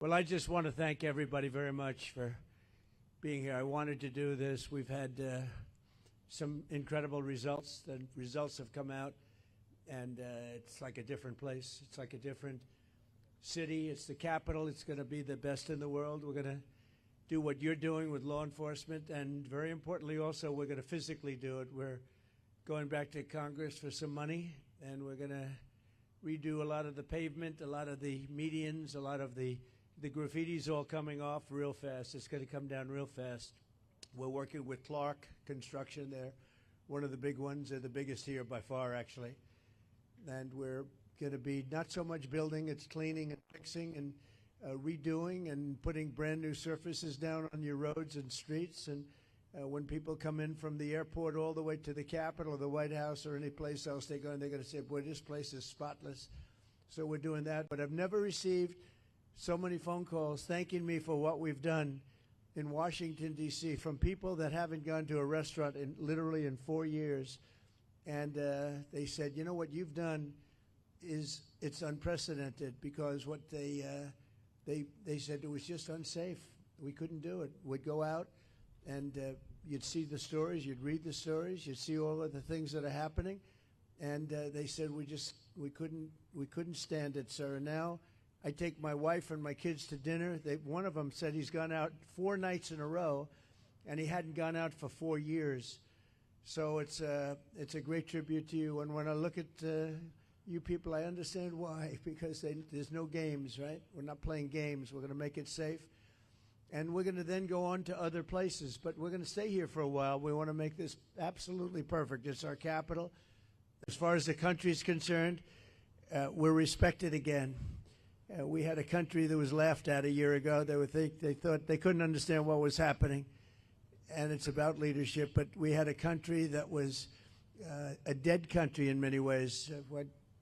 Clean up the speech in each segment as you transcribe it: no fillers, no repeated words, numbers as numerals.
Well, I just want to thank everybody very much for being here. I wanted to do this. We've had some incredible results. The results have come out, and it's like a different place. It's like a different city. It's the capital. It's going to be the best in the world. We're going to do what you're doing with law enforcement, and very importantly also, we're going to physically do it. We're going back to Congress for some money, and we're going to redo a lot of the pavement, a lot of the medians, a lot of the graffiti's all coming off real fast. It's going to come down real fast. We're working with Clark Construction. They're one of the big ones. They're the biggest here by far, actually. And we're going to be not so much building, it's cleaning and fixing and redoing and putting brand new surfaces down on your roads and streets. And when people come in from the airport all the way to the Capitol or the White House or any place else they go, and they're going to say, boy, this place is spotless. So we're doing that. But I've never received so many phone calls thanking me for what we've done in Washington, D.C., from people that haven't gone to a restaurant literally in 4 years. And they said, you know, what you've done it's unprecedented, because what they said, it was just unsafe. We couldn't do it. We'd go out and you'd see the stories, you'd read the stories, you'd see all of the things that are happening. And they said, we couldn't stand it, sir. And now I take my wife and my kids to dinner. One of them said he's gone out 4 nights in a row, and he hadn't gone out for 4 years. So it's a great tribute to you. And when I look at you people, I understand why, because there's no games, right? We're not playing games. We're going to make it safe. And we're going to then go on to other places. But we're going to stay here for a while. We want to make this absolutely perfect. It's our capital. As far as the country is concerned, we're respected again. We had a country that was laughed at a year ago. They thought they couldn't understand what was happening, and it's about leadership. But we had a country that was a dead country in many ways.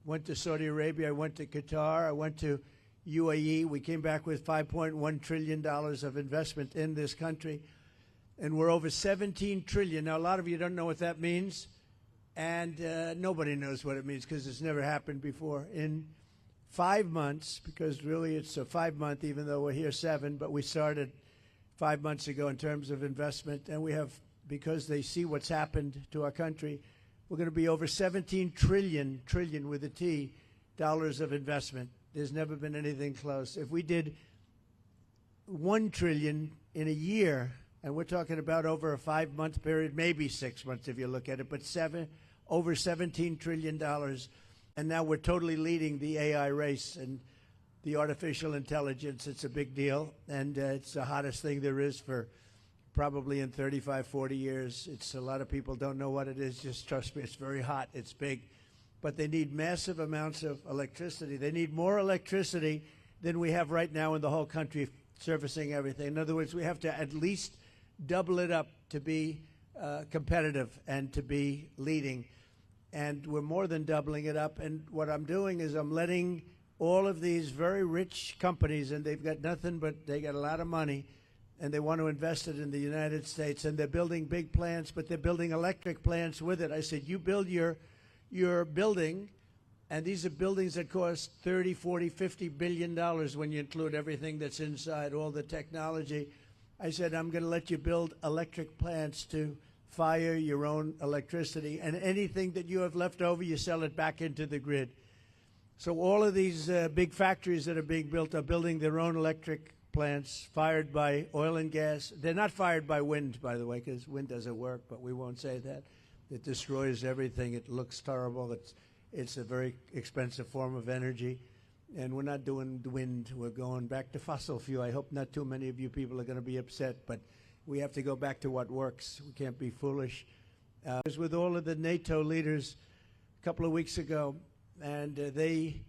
Went to Saudi Arabia, I went to Qatar, I went to UAE. We came back with $5.1 trillion of investment in this country, and we're over $17 trillion. Now, a lot of you don't know what that means, and nobody knows what it means because it's never happened before. In 5 months, because really it's a 5-month, even though we're here 7, but we started 5 months ago in terms of investment, and we have, because they see what's happened to our country, we're going to be over 17 trillion with a T, dollars of investment. There's never been anything close. If we did 1 trillion in a year, and we're talking about over a 5-month period, maybe 6 months if you look at it, but over $17 trillion. And now we're totally leading the AI race and the artificial intelligence. It's a big deal, and it's the hottest thing there is for probably in 35, 40 years. It's a lot of people don't know what it is. Just trust me, it's very hot. It's big. But they need massive amounts of electricity. They need more electricity than we have right now in the whole country servicing everything. In other words, we have to at least double it up to be competitive and to be leading. And we're more than doubling it up. And what I'm doing is I'm letting all of these very rich companies, and they've got nothing but they got a lot of money, and they want to invest it in the United States, and they're building big plants, but they're building electric plants with it. I said, you build your building, and these are buildings that cost $30, $40, $50 billion when you include everything that's inside, all the technology. I said, I'm going to let you build electric plants to fire your own electricity, and anything that you have left over, you sell it back into the grid. So all of these big factories that are being built are building their own electric plants fired by oil and gas. They're not fired by wind, by the way, because wind doesn't work, but we won't say that. It destroys everything. It looks terrible. It's a very expensive form of energy, and we're not doing wind. We're going back to fossil fuel. I hope not too many of you people are going to be upset, but we have to go back to what works. We can't be foolish. I was with all of the NATO leaders a couple of weeks ago, and they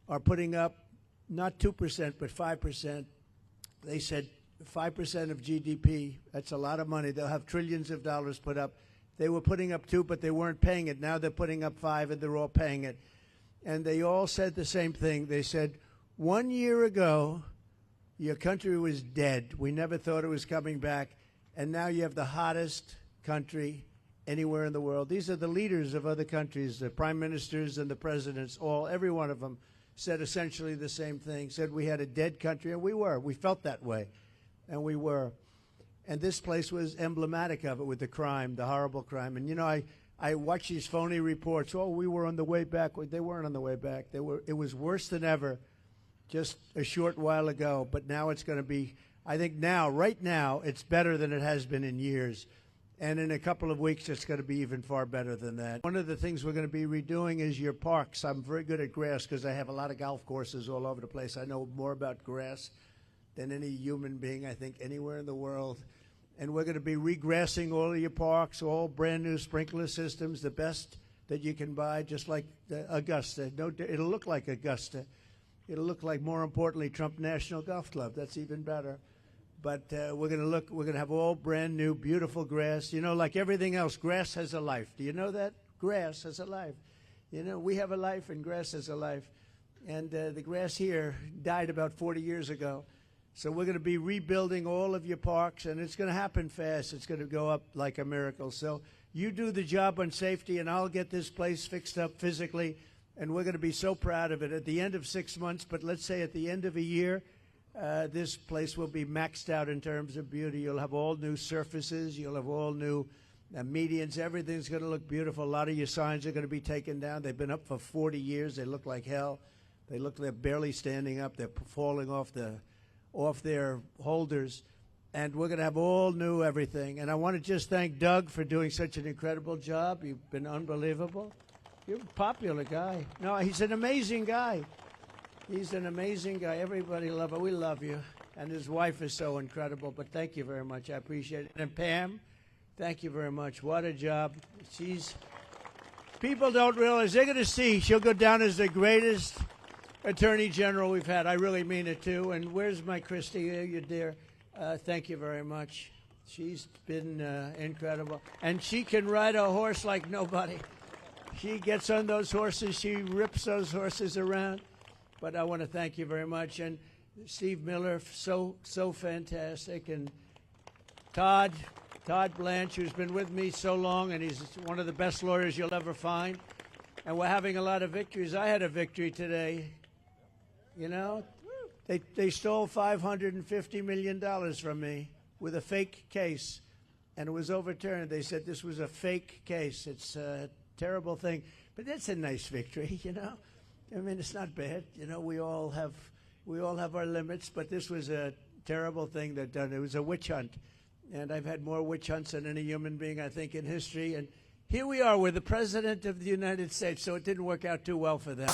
are putting up not 2%, but 5%. They said 5% of GDP, that's a lot of money. They'll have trillions of dollars put up. They were putting up 2, but they weren't paying it. Now they're putting up 5, and they're all paying it. And they all said the same thing. They said, 1 year ago, your country was dead. We never thought it was coming back. And now you have the hottest country anywhere in the world. These are the leaders of other countries, the prime ministers and the presidents, every one of them said essentially the same thing, said we had a dead country, and we were. We felt that way, and we were. And this place was emblematic of it with the crime, the horrible crime. And, you know, I watch these phony reports. Oh, we were on the way back. They weren't on the way back. It was worse than ever just a short while ago. But now it's going to be, I think now, right now, it's better than it has been in years. And in a couple of weeks, it's going to be even far better than that. One of the things we're going to be redoing is your parks. I'm very good at grass because I have a lot of golf courses all over the place. I know more about grass than any human being, I think, anywhere in the world. And we're going to be regrassing all of your parks, all brand new sprinkler systems, the best that you can buy, just like Augusta. No, it'll look like Augusta. It'll look like, more importantly, Trump National Golf Club. That's even better. But we're going to have all brand new, beautiful grass. You know, like everything else, grass has a life. Do you know that? Grass has a life. You know, we have a life and grass has a life. And the grass here died about 40 years ago. So we're going to be rebuilding all of your parks, and it's going to happen fast. It's going to go up like a miracle. So you do the job on safety, and I'll get this place fixed up physically, and we're going to be so proud of it at the end of 6 months. But let's say at the end of a year, this place will be maxed out in terms of beauty. You'll have all new surfaces. You'll have all new medians. Everything's going to look beautiful. A lot of your signs are going to be taken down. They've been up for 40 years. They look like hell. They're barely standing up. They're falling off their holders. And we're going to have all new everything. And I want to just thank Doug for doing such an incredible job. You've been unbelievable. You're a popular guy. No, he's an amazing guy. He's an amazing guy. Everybody loves him. We love you. And his wife is so incredible. But thank you very much. I appreciate it. And Pam, thank you very much. What a job. People don't realize. They're going to see. She'll go down as the greatest Attorney General we've had. I really mean it, too. And where's my Christy? You're there. Thank you very much. She's been incredible. And she can ride a horse like nobody. She gets on those horses. She rips those horses around. But I want to thank you very much. And Steve Miller, so fantastic. And Todd Blanche, who's been with me so long, and he's one of the best lawyers you'll ever find. And we're having a lot of victories. I had a victory today. You know, they stole $550 million from me with a fake case, and it was overturned. They said this was a fake case. It's a terrible thing. But that's a nice victory, you know. I mean, it's not bad. You know, we all have our limits, but this was a terrible thing that done. It was a witch hunt, and I've had more witch hunts than any human being, I think, in history. And here we are with the President of the United States, so it didn't work out too well for them.